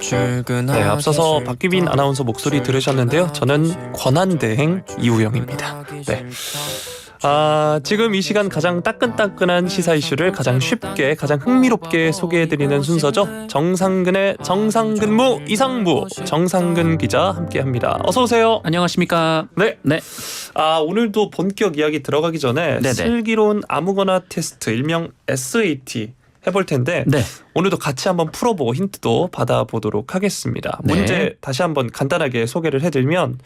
네, 앞서서 박규빈 아나운서 목소리 들으셨는데요. 저는 권한대행 이우영입니다. 네. 지금 이 시간 가장 따끈따끈한 시사 이슈를 가장 쉽게, 가장 흥미롭게 소개해드리는 순서죠. 정상근의 정상근무 이상무, 정상근 기자 함께합니다. 어서 오세요. 안녕하십니까. 네. 오늘도 본격 이야기 들어가기 전에 네네. 슬기로운 아무거나 테스트, 일명 SAT 해볼 텐데 네. 오늘도 같이 한번 풀어보고 힌트도 받아보도록 하겠습니다. 네. 문제 다시 한번 간단하게 소개를 해드리면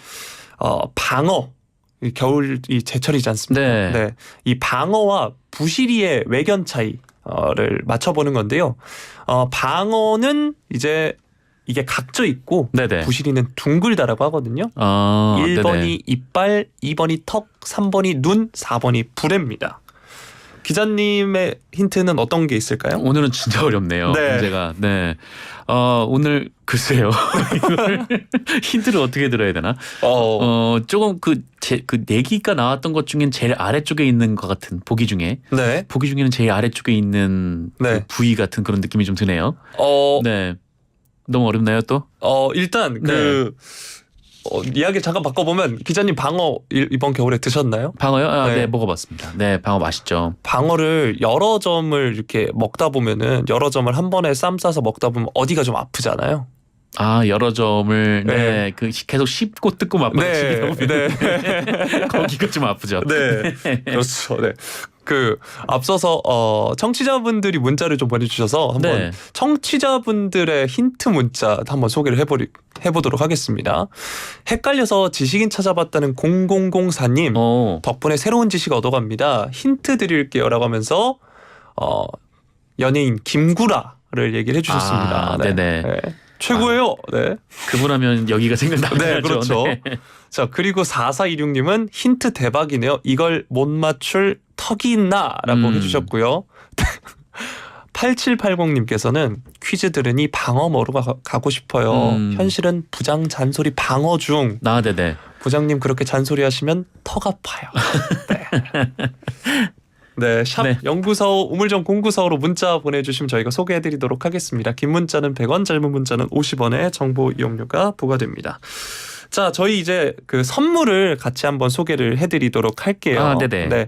방어, 겨울이 제철이지 않습니까? 네. 이 방어와 부시리의 외견 차이를 맞춰보는 건데요. 방어는 이제 이게 각져 있고 네네. 부시리는 둥글다라고 하거든요. 1번이 네네. 이빨, 2번이 턱, 3번이 눈, 4번이 불에입니다. 기자님의 힌트는 어떤 게 있을까요? 오늘은 진짜 어렵네요. 네. 문제가. 네. 오늘 글쎄요. 이걸 힌트를 어떻게 들어야 되나? 조금 그 내기가 나왔던 것 중엔 제일 아래쪽에 있는 것 같은 보기 중에. 네. 보기 중에는 제일 아래쪽에 있는 네. 그 부위 같은 그런 느낌이 좀 드네요. 네. 너무 어렵나요 또? 일단 네. 이야기 잠깐 바꿔보면 기자님 방어 이번 겨울에 드셨나요? 방어요? 네. 네, 먹어봤습니다. 네, 방어 맛있죠. 방어를 여러 점을 이렇게 먹다 보면은 여러 점을 한 번에 쌈 싸서 먹다 보면 어디가 좀 아프잖아요. 여러 점을 네. 계속 씹고 뜯고 맛보시다 보면 네. 거기가 좀 아프죠. 네. 그렇죠. 네. 앞서서 청취자분들이 문자를 좀 보내주셔서 한번 네. 청취자분들의 힌트 문자 한번 소개를 해보도록 하겠습니다. 헷갈려서 지식인 찾아봤다는 0004님 덕분에 새로운 지식 얻어갑니다. 힌트 드릴게요라고 하면서 연예인 김구라를 얘기를 해주셨습니다. 네네. 네. 최고예요. 네. 그분 하면 여기가 생각나죠. 네, 그렇죠. 네. 자, 그리고 4426님은 힌트 대박이네요. 이걸 못 맞출 턱이 있나라고 해주셨고요. 8780님께서는 퀴즈 들으니 방어 먹으러 가고 싶어요. 현실은 부장 잔소리 방어 중. 네네. 부장님 그렇게 잔소리 하시면 턱 아파요. 네. 네, 샵 네. 0945 우물정 0945로 문자 보내주시면 저희가 소개해드리도록 하겠습니다. 긴 문자는 100원, 짧은 문자는 50원의 정보 이용료가 부과됩니다. 자, 저희 이제 그 선물을 같이 한번 소개를 해드리도록 할게요. 네네. 네,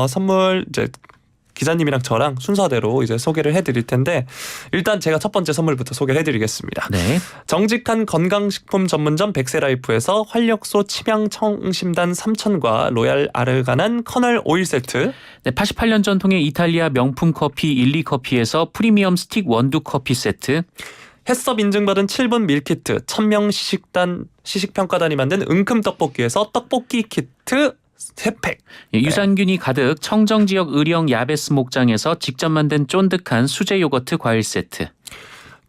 선물 이제 기자님이랑 저랑 순서대로 이제 소개를 해드릴 텐데 일단 제가 첫 번째 선물부터 소개를 해드리겠습니다. 네. 정직한 건강식품 전문점 백세라이프에서 활력소 치명청심단 3000과 로얄 아르가난 커널 오일 세트. 네, 88년 전통의 이탈리아 명품 커피 일리커피에서 프리미엄 스틱 원두 커피 세트. 햇섭 인증받은 7분 밀키트 1000명 시식평가단이 만든 은큼 떡볶이에서 떡볶이 키트 3팩. 유산균이 가득 청정지역 의령 야베스 목장에서 직접 만든 쫀득한 수제 요거트 과일 세트.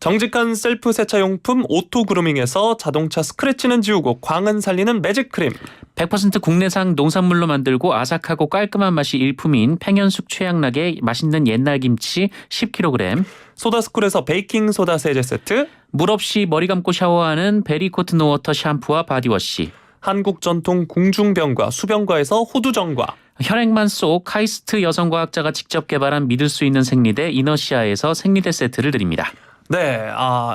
정직한 셀프 세차용품 오토 그루밍에서 자동차 스크래치는 지우고 광은 살리는 매직크림. 100% 국내산 농산물로 만들고 아삭하고 깔끔한 맛이 일품인 팽현숙 최양락의 맛있는 옛날 김치 10kg. 소다스쿨에서 베이킹소다 세제 세트. 물 없이 머리 감고 샤워하는 베리코트 노워터 샴푸와 바디워시. 한국 전통 궁중병과 수병과에서 호두정과. 혈액만 속 카이스트 여성과학자가 직접 개발한 믿을 수 있는 생리대 이너시아에서 생리대 세트를 드립니다. 네,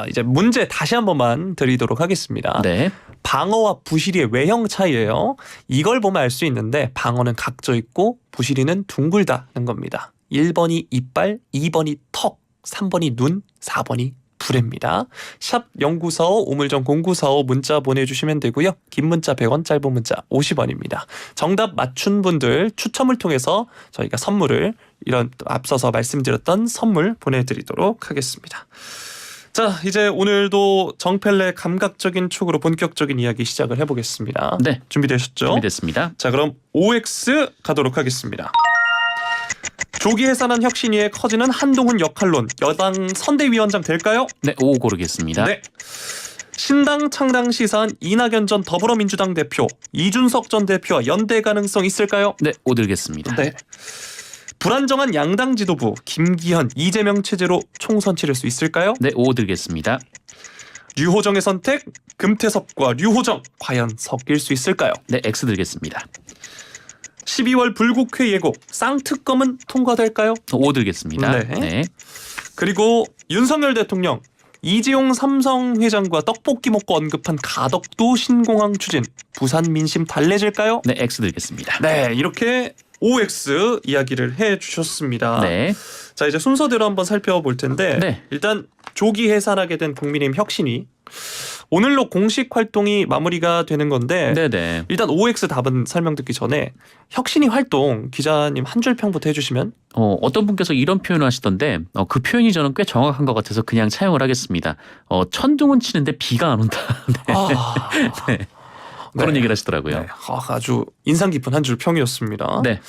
이제 문제 다시 한 번만 드리도록 하겠습니다. 네. 방어와 부시리의 외형 차이예요. 이걸 보면 알 수 있는데 방어는 각져 있고 부시리는 둥글다는 겁니다. 1번이 이빨, 2번이 턱, 3번이 눈, 4번이 불입니다. 샵 0945 우물정 0945 문자 보내주시면 되고요. 긴 문자 100원, 짧은 문자 50원입니다. 정답 맞춘 분들 추첨을 통해서 저희가 선물을 이런 앞서서 말씀드렸던 선물 보내드리도록 하겠습니다. 자, 이제 오늘도 정펠레 감각적인 촉으로 본격적인 이야기 시작을 해보겠습니다. 네. 준비되셨죠? 준비됐습니다. 자, 그럼 OX 가도록 하겠습니다. 조기 해산한 혁신위의 커지는 한동훈 역할론 여당 선대위원장 될까요? 네, 5 고르겠습니다. 네. 신당 창당 시사한 이낙연 전 더불어민주당 대표, 이준석 전 대표와 연대 가능성 있을까요? 네, 5 들겠습니다. 네. 불안정한 양당 지도부 김기현, 이재명 체제로 총선 치를 수 있을까요? 네, 5 들겠습니다. 류호정의 선택, 금태섭과 류호정 과연 섞일 수 있을까요? 네, X 들겠습니다. 12월 불국회 예고 쌍특검은 통과될까요? 5 들겠습니다. 네. 그리고 윤석열 대통령 이재용 삼성 회장과 떡볶이 먹고 언급한 가덕도 신공항 추진. 부산 민심 달래질까요? 네, X 드리겠습니다. 네, 이렇게 OX 이야기를 해주셨습니다. 네. 자, 이제 순서대로 한번 살펴볼 텐데 네. 일단 조기 해산하게 된 국민의힘 혁신위 오늘로 공식 활동이 마무리가 되는 건데 네네. 일단 OX 답은 설명 듣기 전에 혁신위 활동 기자님 한 줄 평부터 해주시면. 어떤 분께서 이런 표현을 하시던데 그 표현이 저는 꽤 정확한 것 같아서 그냥 차용을 하겠습니다. 천둥은 치는데 비가 안 온다. 네. 아, 네. 그런 네. 얘기를 하시더라고요. 네, 아주 인상 깊은 한 줄 평이었습니다. 네.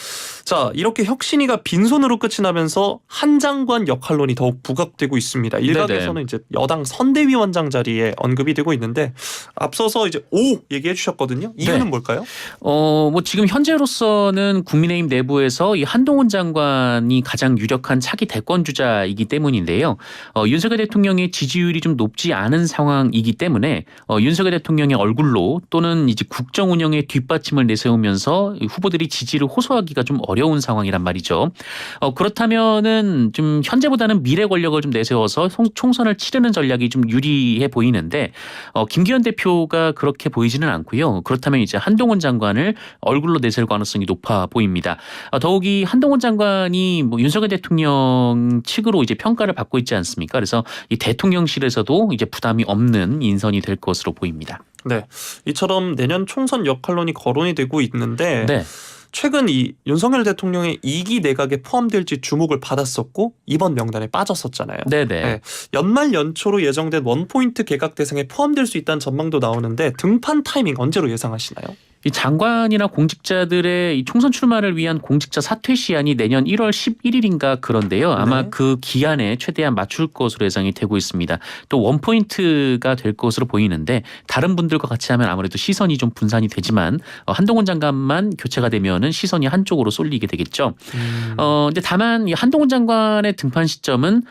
자, 이렇게 혁신위가 빈손으로 끝이 나면서 한 장관 역할론이 더욱 부각되고 있습니다. 일각에서는 네네. 이제 여당 선대위원장 자리에 언급이 되고 있는데 앞서서 이제 O 얘기해 주셨거든요. 이유는 네. 뭘까요? 뭐 지금 현재로서는 국민의힘 내부에서 이 한동훈 장관이 가장 유력한 차기 대권 주자이기 때문인데요. 윤석열 대통령의 지지율이 좀 높지 않은 상황이기 때문에 윤석열 대통령의 얼굴로 또는 이제 국정 운영의 뒷받침을 내세우면서 후보들이 지지를 호소하기가 좀 어려운 상황이란 말이죠. 그렇다면은 좀 현재보다는 미래 권력을 좀 내세워서 총선을 치르는 전략이 좀 유리해 보이는데 김기현 대표가 그렇게 보이지는 않고요. 그렇다면 이제 한동훈 장관을 얼굴로 내세울 가능성이 높아 보입니다. 더욱이 한동훈 장관이 뭐 윤석열 대통령 측으로 이제 평가를 받고 있지 않습니까? 그래서 이 대통령실에서도 이제 부담이 없는 인선이 될 것으로 보입니다. 네, 이처럼 내년 총선 역할론이 거론이 되고 있는데 네. 최근 이 윤석열 대통령의 2기 내각에 포함될지 주목을 받았었고 이번 명단에 빠졌었잖아요. 네네. 네, 연말 연초로 예정된 원포인트 개각 대상에 포함될 수 있다는 전망도 나오는데 등판 타이밍 언제로 예상하시나요? 이 장관이나 공직자들의 이 총선 출마를 위한 공직자 사퇴 시한이 내년 1월 11일인가 그런데요. 아마 네. 그 기한에 최대한 맞출 것으로 예상이 되고 있습니다. 또 원포인트가 될 것으로 보이는데 다른 분들과 같이 하면 아무래도 시선이 좀 분산이 되지만 한동훈 장관만 교체가 되면은 시선이 한쪽으로 쏠리게 되겠죠. 근데 다만 이 한동훈 장관의 등판 시점은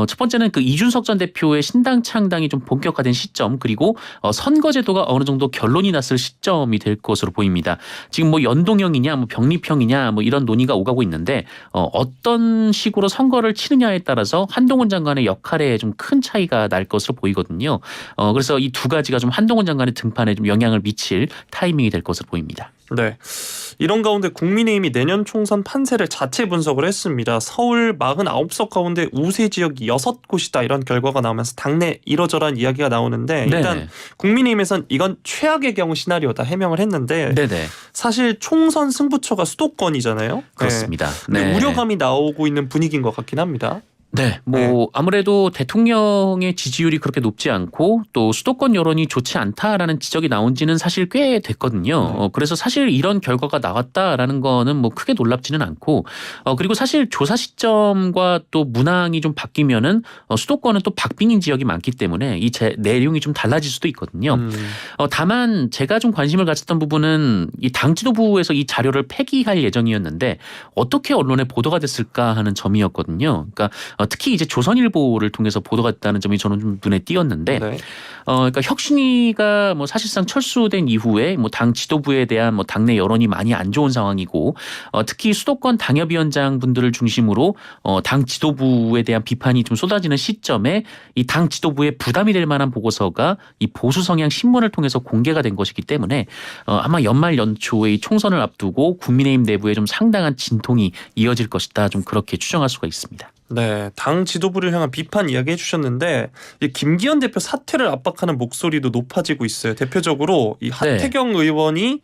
첫 번째는 그 이준석 전 대표의 신당 창당이 좀 본격화된 시점 그리고 선거제도가 어느 정도 결론이 났을 시점이 될 것으로 보입니다. 지금 뭐 연동형이냐 뭐 병립형이냐 뭐 이런 논의가 오가고 있는데 어떤 식으로 선거를 치느냐에 따라서 한동훈 장관의 역할에 좀 큰 차이가 날 것으로 보이거든요. 그래서 이 두 가지가 좀 한동훈 장관의 등판에 좀 영향을 미칠 타이밍이 될 것으로 보입니다. 네. 이런 가운데 국민의힘이 내년 총선 판세를 자체 분석을 했습니다. 서울 49석 가운데 우세 지역이 6곳이다 이런 결과가 나오면서 당내 이러저러한 이야기가 나오는데 일단 네네. 국민의힘에선 이건 최악의 경우 시나리오다 해명을 했는데 네네. 사실 총선 승부처가 수도권이잖아요. 그렇습니다. 네. 네. 우려감이 나오고 있는 분위기인 것 같긴 합니다. 네, 뭐 아무래도 대통령의 지지율이 그렇게 높지 않고 또 수도권 여론이 좋지 않다라는 지적이 나온 지는 사실 꽤 됐거든요. 그래서 사실 이런 결과가 나왔다라는 거는 뭐 크게 놀랍지는 않고 그리고 사실 조사 시점과 또 문항이 좀 바뀌면은 수도권은 또 박빙인 지역이 많기 때문에 이 내용이 좀 달라질 수도 있거든요. 다만 제가 좀 관심을 가졌던 부분은 이 당 지도부에서 이 자료를 폐기할 예정이었는데 어떻게 언론에 보도가 됐을까 하는 점이었거든요. 그러니까 특히 이제 조선일보를 통해서 보도가 됐다는 점이 저는 좀 눈에 띄었는데, 네. 그러니까 혁신위가 뭐 사실상 철수된 이후에 뭐 당 지도부에 대한 뭐 당내 여론이 많이 안 좋은 상황이고, 특히 수도권 당협위원장 분들을 중심으로 당 지도부에 대한 비판이 좀 쏟아지는 시점에 이 당 지도부에 부담이 될 만한 보고서가 이 보수 성향 신문을 통해서 공개가 된 것이기 때문에 아마 연말 연초에 이 총선을 앞두고 국민의힘 내부에 좀 상당한 진통이 이어질 것이다. 좀 그렇게 추정할 수가 있습니다. 네, 당 지도부를 향한 비판 이야기해 주셨는데 이 김기현 대표 사퇴를 압박하는 목소리도 높아지고 있어요. 대표적으로 이 하태경 의원이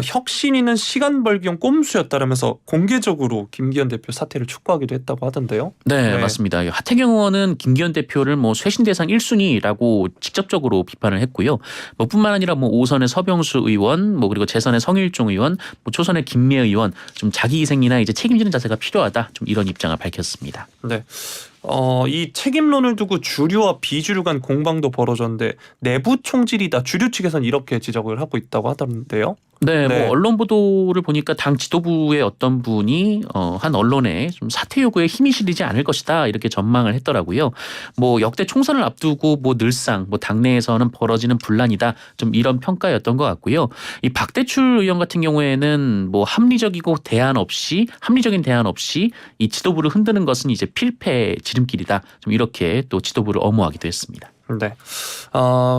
혁신위는 시간 벌기용 꼼수였다라면서 공개적으로 김기현 대표 사퇴를 촉구하기도 했다고 하던데요. 네, 맞습니다. 하태경 의원은 김기현 대표를 뭐 쇄신 대상 1순위라고 직접적으로 비판을 했고요. 뭐 뿐만 아니라 뭐 5선의 서병수 의원, 뭐 그리고 재선의 성일종 의원, 뭐 초선의 김미애 의원 좀 자기 희생이나 이제 책임지는 자세가 필요하다. 좀 이런 입장을 밝혔습니다. 네. 이 책임론을 두고 주류와 비주류 간 공방도 벌어졌는데 내부 총질이다. 주류 측에서는 이렇게 지적을 하고 있다고 하던데요. 네, 네. 뭐 언론 보도를 보니까 당 지도부의 어떤 분이 한 언론에 좀 사퇴 요구에 힘이 실리지 않을 것이다 이렇게 전망을 했더라고요. 뭐 역대 총선을 앞두고 뭐 늘상 뭐 당내에서는 벌어지는 분란이다 좀 이런 평가였던 것 같고요. 이 박대출 의원 같은 경우에는 뭐 합리적인 대안 없이 이 지도부를 흔드는 것은 이제 필패의 지름길이다 좀 이렇게 또 지도부를 엄호하기도 했습니다. 네.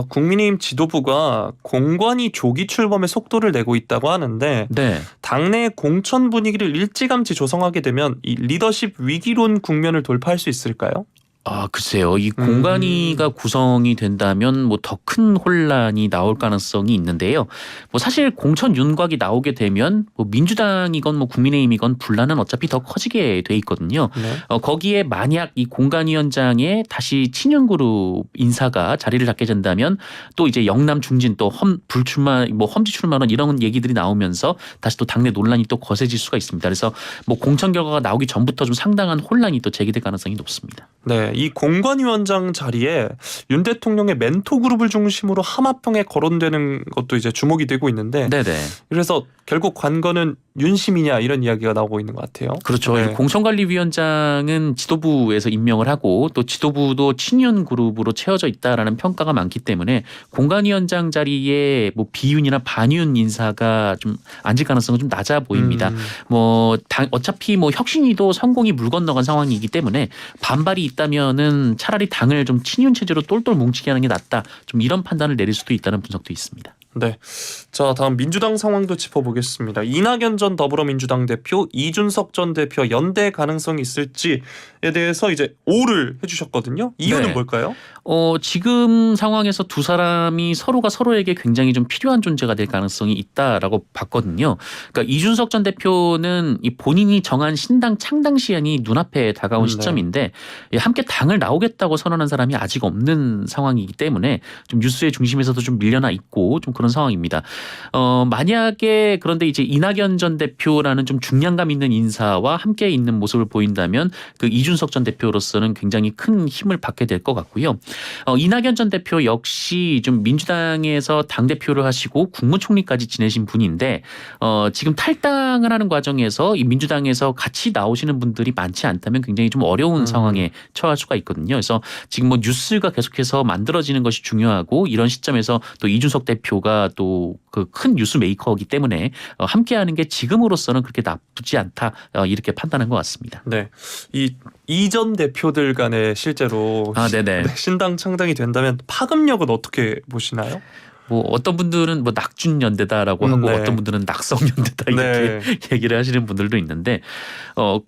국민의힘 지도부가 공관위 조기 출범의 속도를 내고 있다고 하는데 네. 당내 공천 분위기를 일찌감치 조성하게 되면 이 리더십 위기론 국면을 돌파할 수 있을까요? 글쎄요. 이 공관위가 구성이 된다면 뭐 더 큰 혼란이 나올 가능성이 있는데요. 뭐 사실 공천 윤곽이 나오게 되면 뭐 민주당이건 뭐 국민의힘이건 분란은 어차피 더 커지게 돼 있거든요. 네. 거기에 만약 이 공관위원장에 다시 친윤그룹 인사가 자리를 잡게 된다면 또 이제 영남 중진 또 불출마 뭐 험지 출마론 이런 얘기들이 나오면서 다시 또 당내 논란이 또 거세질 수가 있습니다. 그래서 뭐 공천 결과가 나오기 전부터 좀 상당한 혼란이 또 제기될 가능성이 높습니다. 네, 이 공관위원장 자리에 윤 대통령의 멘토 그룹을 중심으로 하마평에 거론되는 것도 이제 주목이 되고 있는데, 네네. 그래서 결국 관건은 윤심이냐 이런 이야기가 나오고 있는 것 같아요. 그렇죠. 네. 공천관리위원장은 지도부에서 임명을 하고 또 지도부도 친윤 그룹으로 채워져 있다라는 평가가 많기 때문에 공관위원장 자리에 뭐 비윤이나 반윤 인사가 좀 앉을 가능성은 좀 낮아 보입니다. 어차피 뭐 혁신위도 성공이 물 건너간 상황이기 때문에 반발이 있다면은 차라리 당을 좀 친윤 체제로 똘똘 뭉치게 하는 게 낫다. 좀 이런 판단을 내릴 수도 있다는 분석도 있습니다. 네. 자, 다음 민주당 상황도 짚어보겠습니다. 이낙연 전 더불어민주당 대표, 이준석 전 대표와 연대 가능성이 있을지에 대해서 이제 O를 해주셨거든요. 이유는 네. 뭘까요? 지금 상황에서 두 사람이 서로가 서로에게 굉장히 좀 필요한 존재가 될 가능성이 있다라고 봤거든요. 그러니까 이준석 전 대표는 이 본인이 정한 신당 창당 시한이 눈앞에 다가온 네. 시점인데 함께 당을 나오겠다고 선언한 사람이 아직 없는 상황이기 때문에 좀 뉴스의 중심에서도 좀 밀려나 있고 좀 그런 상황입니다. 만약에 그런데 이제 이낙연 전 대표라는 좀 중량감 있는 인사와 함께 있는 모습을 보인다면 그 이준석 전 대표로서는 굉장히 큰 힘을 받게 될 것 같고요. 이낙연 전 대표 역시 좀 민주당에서 당대표를 하시고 국무총리까지 지내신 분인데 지금 탈당을 하는 과정에서 이 민주당에서 같이 나오시는 분들이 많지 않다면 굉장히 좀 어려운 상황에 처할 수가 있거든요. 그래서 지금 뭐 뉴스가 계속해서 만들어지는 것이 중요하고 이런 시점에서 또 이준석 대표가 또 그 큰 뉴스 메이커이기 때문에 함께하는 게 지금으로서는 그렇게 나쁘지 않다 이렇게 판단한 것 같습니다. 네. 이 이전 대표들 간에 실제로 네네. 신당 창당이 된다면 파급력은 어떻게 보시나요? 뭐 어떤 분들은 뭐 낙준연대다라고 하고 네. 어떤 분들은 낙성연대다 이렇게 얘기를 하시는 분들도 있는데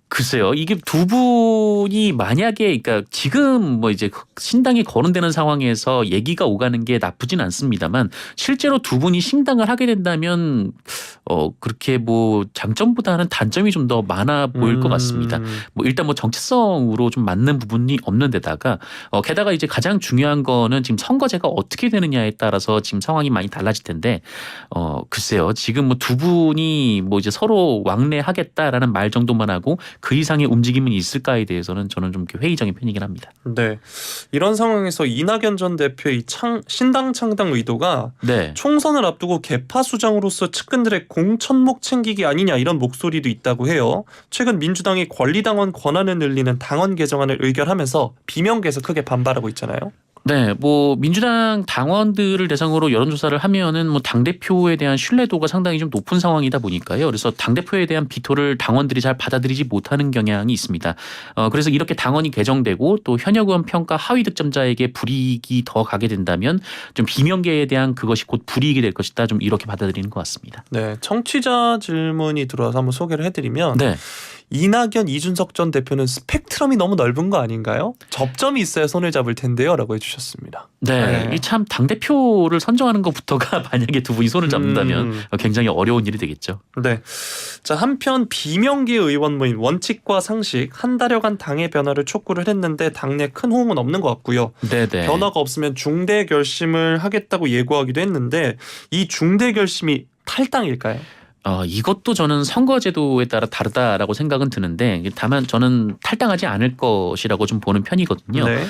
글쎄요 이게 두 분이 만약에 그러니까 지금 뭐 이제 신당이 거론되는 상황에서 얘기가 오가는 게 나쁘진 않습니다만 실제로 두 분이 신당을 하게 된다면 그렇게 뭐 장점보다는 단점이 좀 더 많아 보일 것 같습니다. 뭐 일단 뭐 정체성으로 좀 맞는 부분이 없는 데다가 게다가 이제 가장 중요한 거는 지금 선거제가 어떻게 되느냐에 따라서 지금 상황이 많이 달라질 텐데 글쎄요 지금 뭐 두 분이 뭐 이제 서로 왕래하겠다라는 말 정도만 하고 그 이상의 움직임은 있을까에 대해서는 저는 좀 회의적인 편이긴 합니다. 네. 이런 상황에서 이낙연 전 대표의 신당 창당 의도가 네. 총선을 앞두고 개파 수장으로서 측근들의 공천목 챙기기 아니냐 이런 목소리도 있다고 해요. 최근 민주당이 권리당원 권한을 늘리는 당원 개정안을 의결하면서 비명계에서 크게 반발하고 있잖아요. 네, 뭐 민주당 당원들을 대상으로 여론조사를 하면은 뭐 당 대표에 대한 신뢰도가 상당히 좀 높은 상황이다 보니까요. 그래서 당 대표에 대한 비토를 당원들이 잘 받아들이지 못하는 경향이 있습니다. 그래서 이렇게 당원이 개정되고 또 현역 의원 평가 하위 득점자에게 불이익이 더 가게 된다면 좀 비명계에 대한 그것이 곧 불이익이 될 것이다. 좀 이렇게 받아들이는 것 같습니다. 네, 청취자 질문이 들어와서 한번 소개를 해드리면. 네. 이낙연, 이준석 전 대표는 스펙트럼이 너무 넓은 거 아닌가요? 접점이 있어야 손을 잡을 텐데요 라고 해주셨습니다. 네, 이 참 당대표를 선정하는 것부터가 만약에 두 분이 손을 잡는다면 굉장히 어려운 일이 되겠죠. 네. 자, 한편 비명계 의원 모임 원칙과 상식 한 달여간 당의 변화를 촉구를 했는데 당내 큰 호응은 없는 것 같고요. 네네. 변화가 없으면 중대 결심을 하겠다고 예고하기도 했는데 이 중대 결심이 탈당일까요? 이것도 저는 선거제도에 따라 다르다라고 생각은 드는데 다만 저는 탈당하지 않을 것이라고 좀 보는 편이거든요. 네.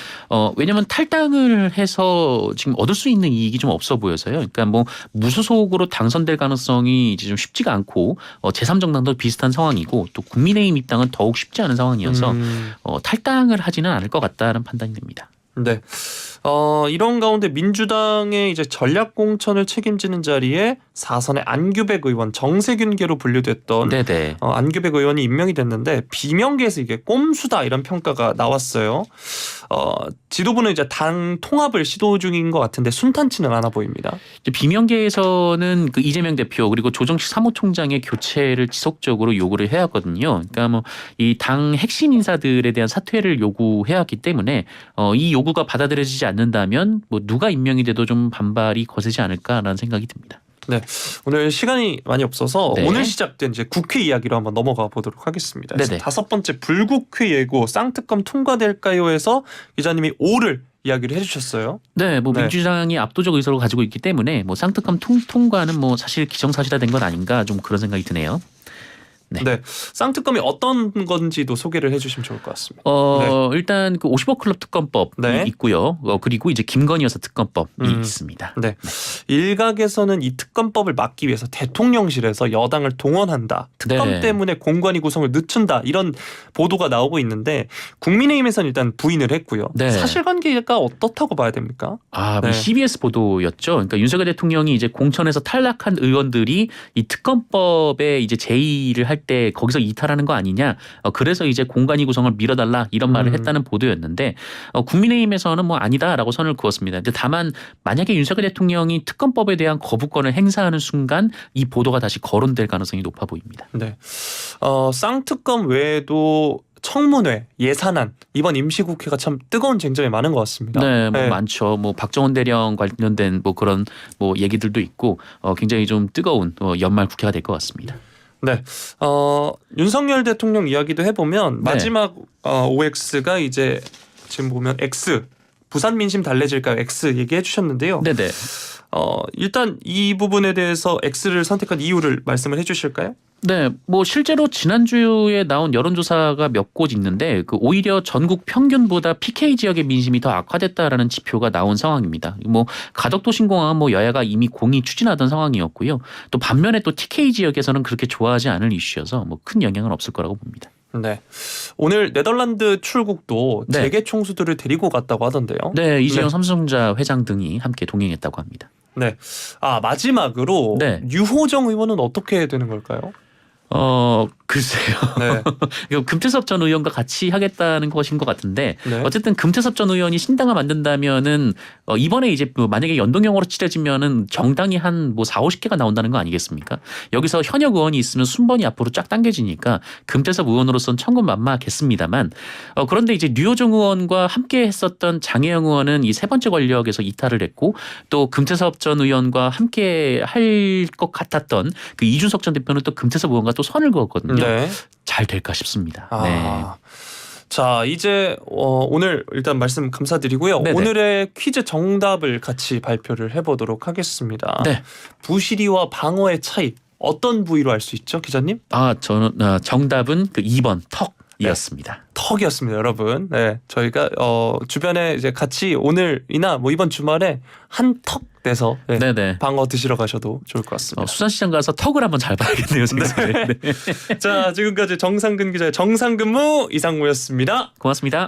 왜냐하면 탈당을 해서 지금 얻을 수 있는 이익이 좀 없어 보여서요. 그러니까 뭐 무소속으로 당선될 가능성이 이제 좀 쉽지가 않고 제3정당도 비슷한 상황이고 또 국민의힘 입당은 더욱 쉽지 않은 상황이어서 탈당을 하지는 않을 것 같다는 판단이 듭니다. 네. 이런 가운데 민주당의 이제 전략 공천을 책임지는 자리에 4선의 안규백 의원, 정세균계로 분류됐던 네네. 안규백 의원이 임명이 됐는데 비명계에서 이게 꼼수다 이런 평가가 나왔어요. 지도부는 이제 당 통합을 시도 중인 것 같은데 순탄치는 않아 보입니다. 비명계에서는 그 이재명 대표 그리고 조정식 사무총장의 교체를 지속적으로 요구를 해왔거든요. 그러니까 뭐 이 당 핵심 인사들에 대한 사퇴를 요구해왔기 때문에 이 요구가 받아들여지지 않는다면 뭐 누가 임명이 돼도 좀 반발이 거세지 않을까라는 생각이 듭니다. 네, 오늘 시간이 많이 없어서 네. 오늘 시작된 이제 국회 이야기로 한번 넘어가 보도록 하겠습니다. 그래서 네네. 5번째 불국회 예고 쌍특검 통과될까요?에서 기자님이 5를 이야기를 해주셨어요. 네, 뭐 네. 민주당이 압도적 의석을 가지고 있기 때문에 뭐 쌍특검 통과는 뭐 사실 기정사실화된 건 아닌가 좀 그런 생각이 드네요. 네. 네, 쌍특검이 어떤 건지도 소개를 해주시면 좋을 것 같습니다. 일단 그 50억 클럽 특검법이 네. 있고요. 그리고 이제 김건희 여사 특검법이 음. 있습니다. 네. 일각에서는 이 특검법을 막기 위해서 대통령실에서 여당을 동원한다. 특검 네. 때문에 공관위 구성을 늦춘다. 이런 보도가 나오고 있는데 국민의힘에서는 일단 부인을 했고요. 네. 사실관계가 어떻다고 봐야 됩니까? 네. CBS 보도였죠. 그러니까 윤석열 대통령이 이제 공천에서 탈락한 의원들이 이 특검법에 이제 제의를 할 때 거기서 이탈하는 거 아니냐. 그래서 이제 공관위 구성을 밀어달라 이런 말을 했다는 보도였는데 국민의힘에서는 뭐 아니다라고 선을 그었습니다. 근데 다만 만약에 윤석열 대통령이 특검법에 대한 거부권을 행사하는 순간 이 보도가 다시 거론될 가능성이 높아 보입니다. 네. 쌍특검 외에도 청문회, 예산안 이번 임시국회가 참 뜨거운 쟁점이 많은 것 같습니다. 네, 뭐 많죠. 뭐 박정원 대령 관련된 뭐 그런 뭐 얘기들도 있고 굉장히 좀 뜨거운 연말 국회가 될 것 같습니다. 네. 윤석열 대통령 이야기도 해보면 네. 마지막 OX가 이제 지금 보면 X 부산 민심 달래질까요? X 얘기해 주셨는데요. 네네. 일단 이 부분에 대해서 X를 선택한 이유를 말씀을 해주실까요? 네, 뭐 실제로 지난주에 나온 여론조사가 몇 곳 있는데 그 오히려 전국 평균보다 PK 지역의 민심이 더 악화됐다라는 지표가 나온 상황입니다. 뭐 가덕도 신공항은 뭐 여야가 이미 공히 추진하던 상황이었고요. 또 반면에 또 TK 지역에서는 그렇게 좋아하지 않을 이슈여서 뭐 큰 영향은 없을 거라고 봅니다. 네. 오늘 네덜란드 출국도 네. 재계 총수들을 데리고 갔다고 하던데요. 네, 이재용 네. 삼성전자 회장 등이 함께 동행했다고 합니다. 네. 마지막으로 네. 유호정 의원은 어떻게 되는 걸까요? 글쎄요. 네. 이거 금태섭 전 의원과 같이 하겠다는 것인 것 같은데 네. 어쨌든 금태섭 전 의원이 신당을 만든다면은 이번에 이제 뭐 만약에 연동형으로 치러지면은 정당이 한 뭐 4, 50개가 나온다는 거 아니겠습니까? 여기서 현역 의원이 있으면 순번이 앞으로 쫙 당겨지니까 금태섭 의원으로서는 천군만마하겠습니다만 그런데 이제 류호정 의원과 함께 했었던 장혜영 의원은 이 세 번째 권력에서 이탈을 했고 또 금태섭 전 의원과 함께 할 것 같았던 그 이준석 전 대표는 또 금태섭 의원과 또 선을 그었거든요. 네. 잘 될까 싶습니다. 네. 자, 이제 오늘 일단 말씀 감사드리고요. 네네. 오늘의 퀴즈 정답을 같이 발표를 해보도록 하겠습니다. 네. 부시리와 방어의 차이 어떤 부위로 알 수 있죠, 기자님? 저는 정답은 그 2번 턱이었습니다. 턱이었습니다, 여러분. 네, 저희가 주변에 이제 같이 오늘이나 뭐 이번 주말에 한 턱 내서 네, 네네. 방어 드시러 가셔도 좋을 것 같습니다. 수산시장 가서 턱을 한번 잘 봐야겠네요. 생각에. 네. 자, 지금까지 정상근 기자의 정상근무 이상무였습니다. 고맙습니다.